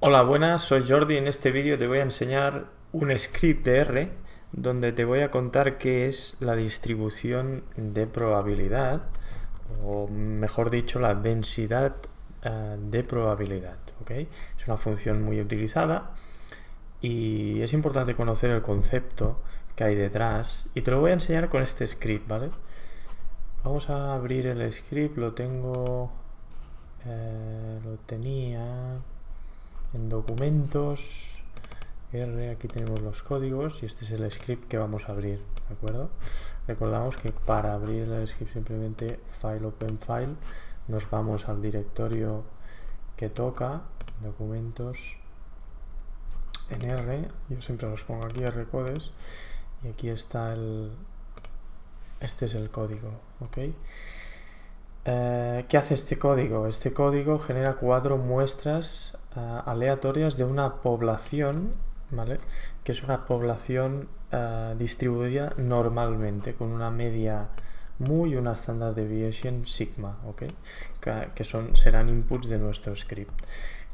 Hola, buenas, soy Jordi. En este vídeo te voy a enseñar un script de R donde te voy a contar qué es la distribución de probabilidad, o mejor dicho, la densidad de probabilidad. ¿Ok? Es una función muy utilizada y es importante conocer el concepto que hay detrás y te lo voy a enseñar con este script, ¿vale? Vamos a abrir el script, lo tenía en documentos, R, aquí tenemos los códigos y este es el script que vamos a abrir, ¿de acuerdo? Recordamos que para abrir el script simplemente file open file, nos vamos al directorio que toca, documentos, en R, yo siempre los pongo aquí, rcodes, y aquí está este es el código, ¿ok? ¿Qué hace este código? Este código genera 4 muestras aleatorias de una población, ¿vale? Que es una población distribuida normalmente, con una media mu y una standard deviation sigma, ¿ok? Que serán inputs de nuestro script.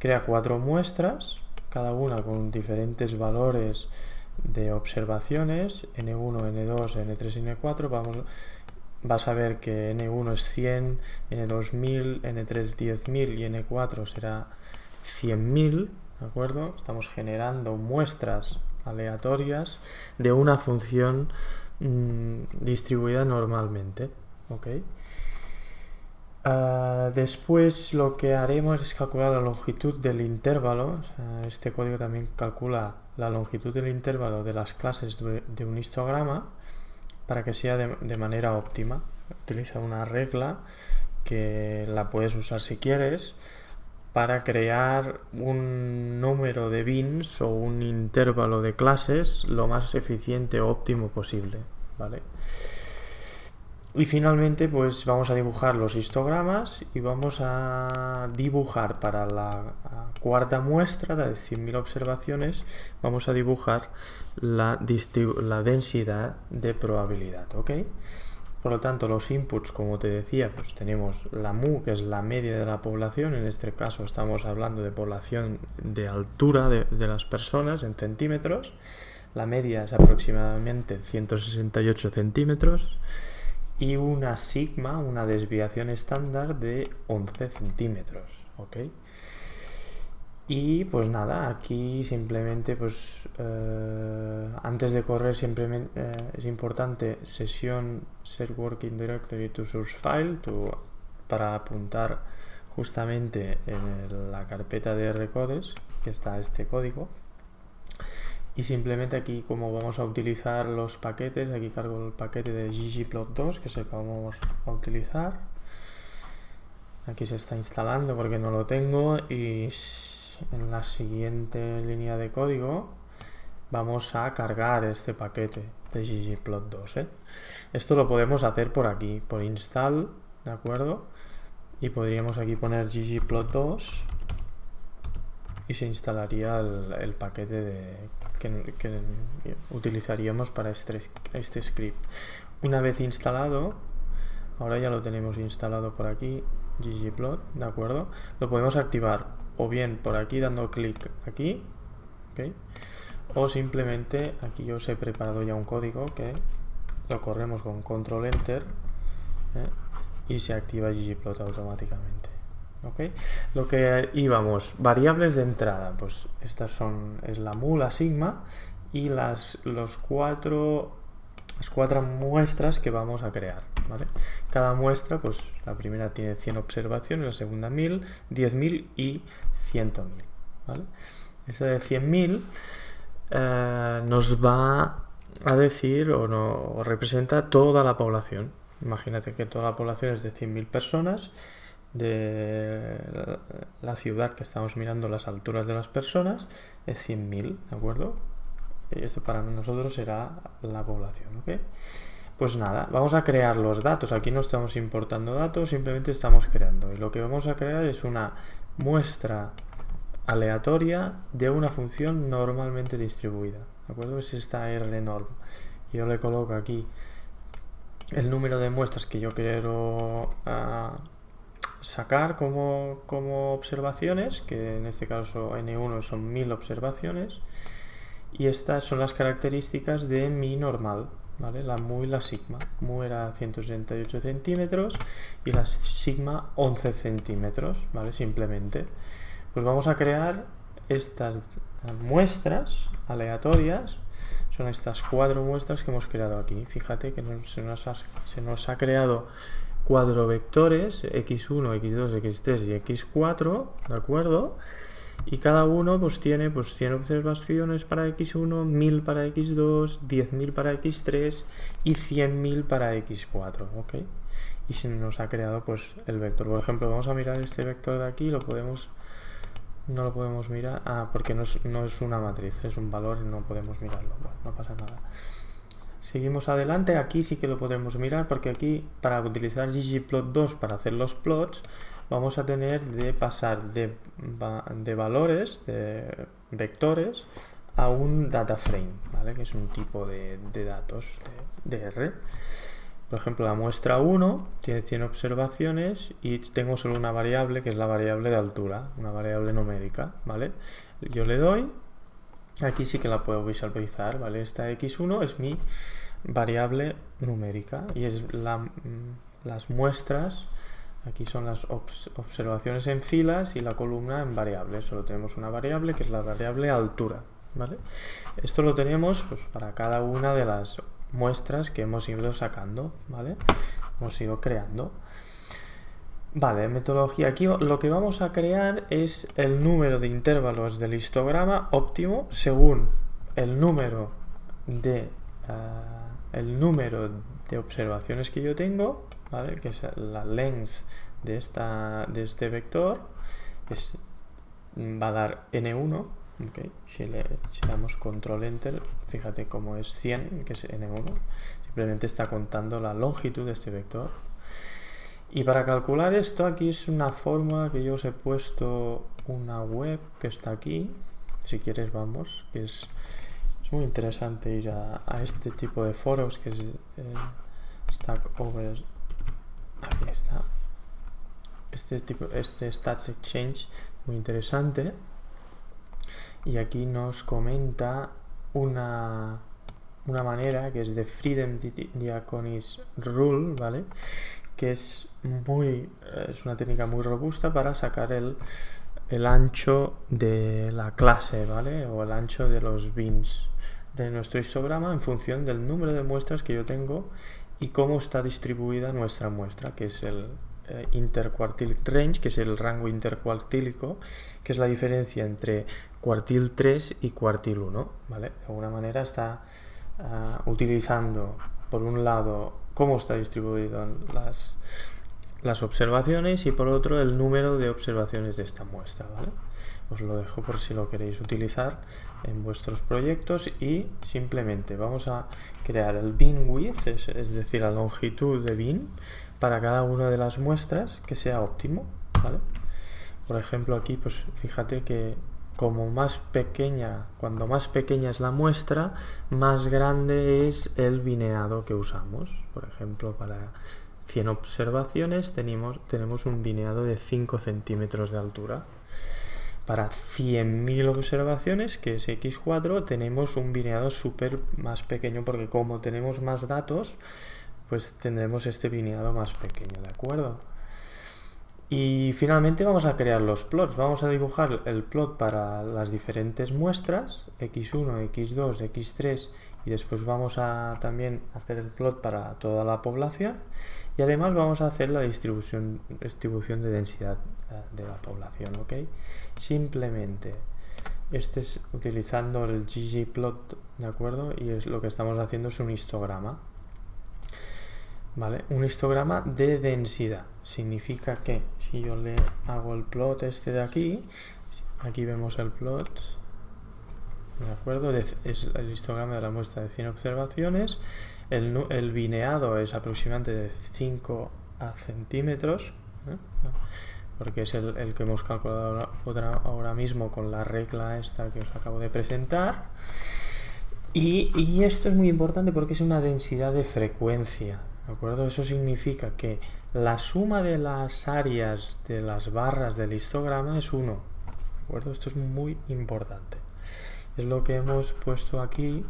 Crea 4 muestras, cada una con diferentes valores de observaciones, n1, n2, n3 y n4. Vas a ver que N1 es 100, N2 1000, N3 10.000 y N4 será 100.000, ¿de acuerdo? Estamos generando muestras aleatorias de una función distribuida normalmente, ¿ok? Después lo que haremos es calcular la longitud del intervalo. Este código también calcula la longitud del intervalo de las clases de un histograma para que sea de manera óptima. Utiliza una regla que la puedes usar si quieres para crear un número de bins o un intervalo de clases lo más eficiente o óptimo posible, ¿vale? Y finalmente pues vamos a dibujar los histogramas y vamos a dibujar para la cuarta muestra de 100.000 observaciones, vamos a dibujar la densidad de probabilidad, ¿ok? Por lo tanto, los inputs, como te decía, pues tenemos la mu, que es la media de la población. En este caso estamos hablando de población de altura de las personas en centímetros. La media es aproximadamente 168 centímetros. Y una sigma, una desviación estándar de 11 centímetros, ¿ok? Y pues nada, aquí simplemente pues antes de correr simplemente es importante sesión set working directory to source file para apuntar justamente en la carpeta de rcodes que está este código. Y simplemente aquí, como vamos a utilizar los paquetes, aquí cargo el paquete de ggplot2, que es el que vamos a utilizar. Aquí se está instalando porque no lo tengo, y en la siguiente línea de código vamos a cargar este paquete de ggplot2, ¿eh? Esto lo podemos hacer por aquí, por install, ¿de acuerdo? Y podríamos aquí poner ggplot2 y se instalaría el paquete que utilizaríamos para este script. Una vez instalado, ahora ya lo tenemos instalado por aquí, ggplot, ¿de acuerdo? Lo podemos activar o bien por aquí dando clic aquí, ¿ok? O simplemente aquí yo os he preparado ya un código que lo corremos con control enter, y se activa ggplot automáticamente. ¿Okay? Lo que íbamos, variables de entrada, pues estas es la mu, la sigma y las cuatro muestras que vamos a crear, ¿vale? Cada muestra, pues la primera tiene 100 observaciones, la segunda 1000, 10.000 y 100.000, ¿vale? Esta de 100.000 nos va a decir o representa toda la población. Imagínate que toda la población es de 100.000 personas, de la ciudad que estamos mirando, las alturas de las personas, es 100.000, ¿de acuerdo? Y esto para nosotros será la población, ¿ok? Pues nada, vamos a crear los datos. Aquí no estamos importando datos, simplemente estamos creando. Y lo que vamos a crear es una muestra aleatoria de una función normalmente distribuida, ¿de acuerdo? Es esta rnorm. Yo le coloco aquí el número de muestras que yo quiero sacar como observaciones, que en este caso N1 son 1000 observaciones, y estas son las características de mi normal, ¿vale? La mu y la sigma. Mu era 168 centímetros y la sigma 11 centímetros, ¿vale? Simplemente. Pues vamos a crear estas muestras aleatorias. Son estas 4 muestras que hemos creado aquí. Fíjate que se nos ha creado 4 vectores, x1, x2, x3 y x4, ¿de acuerdo? Y cada uno pues tiene 100 observaciones para x1, 1000 para x2, 10.000 para x3 y 100.000 para x4, ¿ok? Y se nos ha creado pues el vector. Por ejemplo, vamos a mirar este vector de aquí, no lo podemos mirar, porque no es una matriz, es un valor y no podemos mirarlo. Bueno, no pasa nada. Seguimos adelante, aquí sí que lo podemos mirar, porque aquí para utilizar ggplot2 para hacer los plots, vamos a tener de pasar de valores, de vectores, a un data frame, ¿vale? Que es un tipo de datos de R. Por ejemplo, la muestra 1 tiene 100 observaciones y tengo solo una variable, que es la variable de altura, una variable numérica, ¿vale? Yo le doy, aquí sí que la puedo visualizar, ¿vale? Esta x1 es mi variable numérica y es las muestras. Aquí son las observaciones en filas y la columna en variables. Solo tenemos una variable que es la variable altura, ¿vale? Esto lo tenemos pues, para cada una de las muestras que hemos ido sacando, ¿vale? Hemos ido creando. Vale, metodología. Aquí lo que vamos a crear es el número de intervalos del histograma óptimo según el número de observaciones que yo tengo, ¿vale? Que es la length de este vector, va a dar n1, ¿okay? Si damos control enter, fíjate cómo es 100, que es n1, simplemente está contando la longitud de este vector. Y para calcular esto, aquí es una fórmula que yo os he puesto una web que está aquí, si quieres vamos, que es muy interesante ir a este tipo de foros, que es Stack Over. Aquí está. Este Stats Exchange, muy interesante. Y aquí nos comenta una manera que es de Freedom Diaconis Rule, ¿vale? Que es una técnica muy robusta para sacar el ancho de la clase, ¿vale? O el ancho de los bins de nuestro histograma en función del número de muestras que yo tengo y cómo está distribuida nuestra muestra, que es el interquartile range, que es el rango intercuartílico, que es la diferencia entre cuartil 3 y cuartil 1, ¿vale? De alguna manera está utilizando, por un lado, cómo está distribuido las observaciones y por otro el número de observaciones de esta muestra, ¿vale? Os lo dejo por si lo queréis utilizar en vuestros proyectos y simplemente vamos a crear el bin width, es decir, la longitud de bin para cada una de las muestras que sea óptimo, ¿vale? Por ejemplo, aquí pues fíjate que cuando más pequeña es la muestra, más grande es el bineado que usamos. Por ejemplo, para 100 observaciones tenemos un bineado de 5 centímetros de altura. Para 100.000 observaciones, que es x4, tenemos un bineado más pequeño, porque como tenemos más datos, pues tendremos este bineado más pequeño, ¿de acuerdo? Y finalmente vamos a crear los plots. Vamos a dibujar el plot para las diferentes muestras, x1, x2, x3, y después vamos a también hacer el plot para toda la población. Y además vamos a hacer la distribución de densidad de la población, ¿ok? Simplemente es utilizando el ggplot, ¿de acuerdo? Y lo que estamos haciendo es un histograma, ¿vale? Un histograma de densidad. Significa que si yo le hago el plot de aquí vemos el plot, ¿de acuerdo? Es el histograma de la muestra de 100 observaciones. El bineado es aproximadamente de 5 centímetros, ¿eh? Porque es el que hemos calculado ahora mismo con la regla esta que os acabo de presentar. Y esto es muy importante porque es una densidad de frecuencia, ¿de acuerdo? Eso significa que la suma de las áreas de las barras del histograma es 1. ¿De acuerdo? Esto es muy importante. Es lo que hemos puesto aquí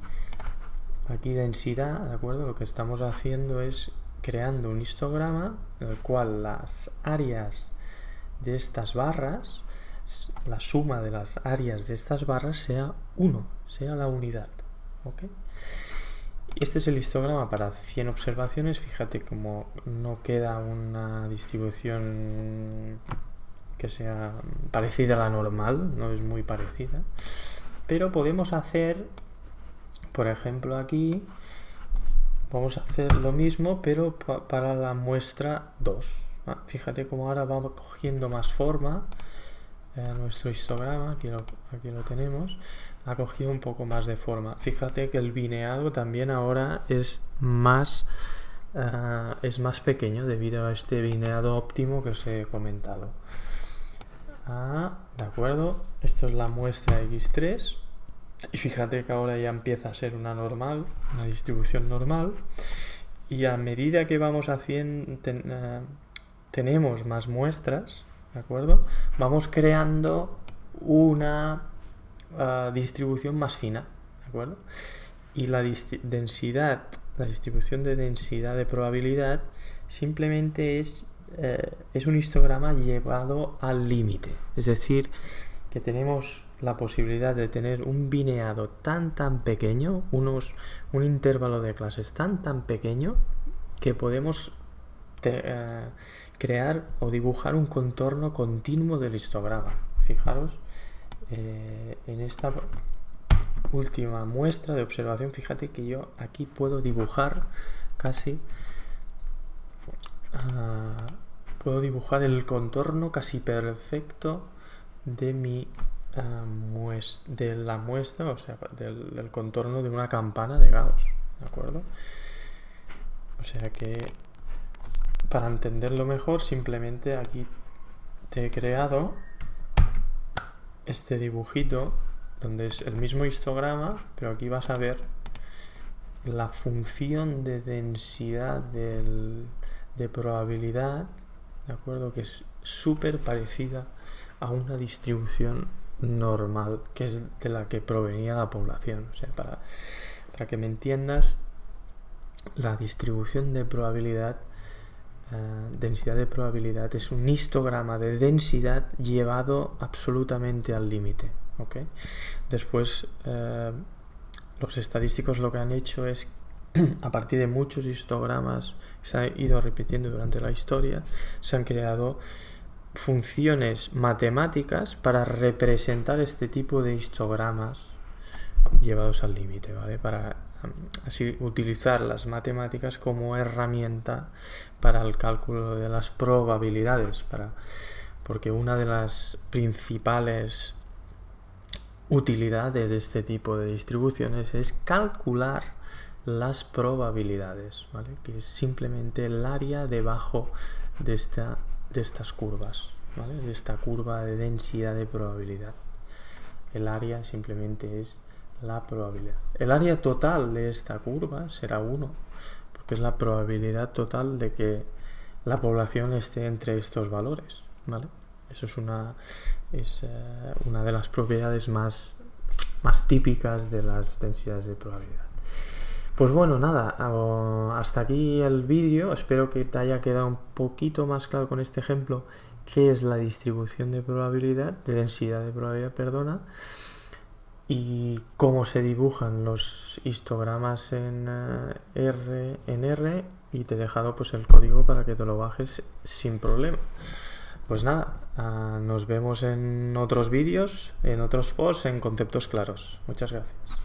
densidad, ¿de acuerdo? Lo que estamos haciendo es creando un histograma en el cual las áreas de estas barras, la suma de las áreas de estas barras sea 1, sea la unidad. ¿Ok? Este es el histograma para 100 observaciones. Fíjate cómo no queda una distribución que sea parecida a la normal, no es muy parecida. Pero podemos hacer, por ejemplo aquí, vamos a hacer lo mismo, pero para la muestra 2. Fíjate cómo ahora va cogiendo más forma nuestro histograma, aquí lo tenemos, ha cogido un poco más de forma. Fíjate que el bineado también ahora es más pequeño debido a este bineado óptimo que os he comentado. De acuerdo, esto es la muestra X3 y fíjate que ahora ya empieza a ser una distribución normal, y a medida que vamos haciendo tenemos más muestras, ¿de acuerdo? Vamos creando una distribución más fina, ¿de acuerdo? Y la distribución de densidad de probabilidad simplemente es un histograma llevado al límite. Es decir, que tenemos la posibilidad de tener un bineado tan pequeño, un intervalo de clases tan pequeño, que podemos crear o dibujar un contorno continuo del histograma. Fijaros, en esta última muestra de observación, fíjate que yo aquí puedo dibujar el contorno casi perfecto de la muestra, o sea, del contorno de una campana de Gauss, ¿de acuerdo? O sea que, para entenderlo mejor, simplemente aquí te he creado este dibujito donde es el mismo histograma, pero aquí vas a ver la función de densidad de probabilidad, ¿de acuerdo? Que es súper parecida a una distribución normal, que es de la que provenía la población. O sea, para que me entiendas, la distribución de probabilidad, densidad de probabilidad, es un histograma de densidad llevado absolutamente al límite. ¿Okay? Después, los estadísticos lo que han hecho es, a partir de muchos histogramas que se han ido repitiendo durante la historia, se han creado funciones matemáticas para representar este tipo de histogramas llevados al límite, ¿vale? Para así utilizar las matemáticas como herramienta para el cálculo de las probabilidades, porque una de las principales utilidades de este tipo de distribuciones es calcular las probabilidades, ¿vale? Que es simplemente el área debajo de estas curvas, ¿vale? De esta curva de densidad de probabilidad. El área simplemente es la probabilidad. El área total de esta curva será 1, porque es la probabilidad total de que la población esté entre estos valores, ¿vale? Eso es una de las propiedades más típicas de las densidades de probabilidad. Pues bueno, nada, hasta aquí el vídeo. Espero que te haya quedado un poquito más claro con este ejemplo qué es la distribución de probabilidad, de densidad de probabilidad, perdona, y cómo se dibujan los histogramas en R, y te he dejado pues el código para que te lo bajes sin problema. Pues nada, nos vemos en otros vídeos, en otros posts, en conceptos claros. Muchas gracias.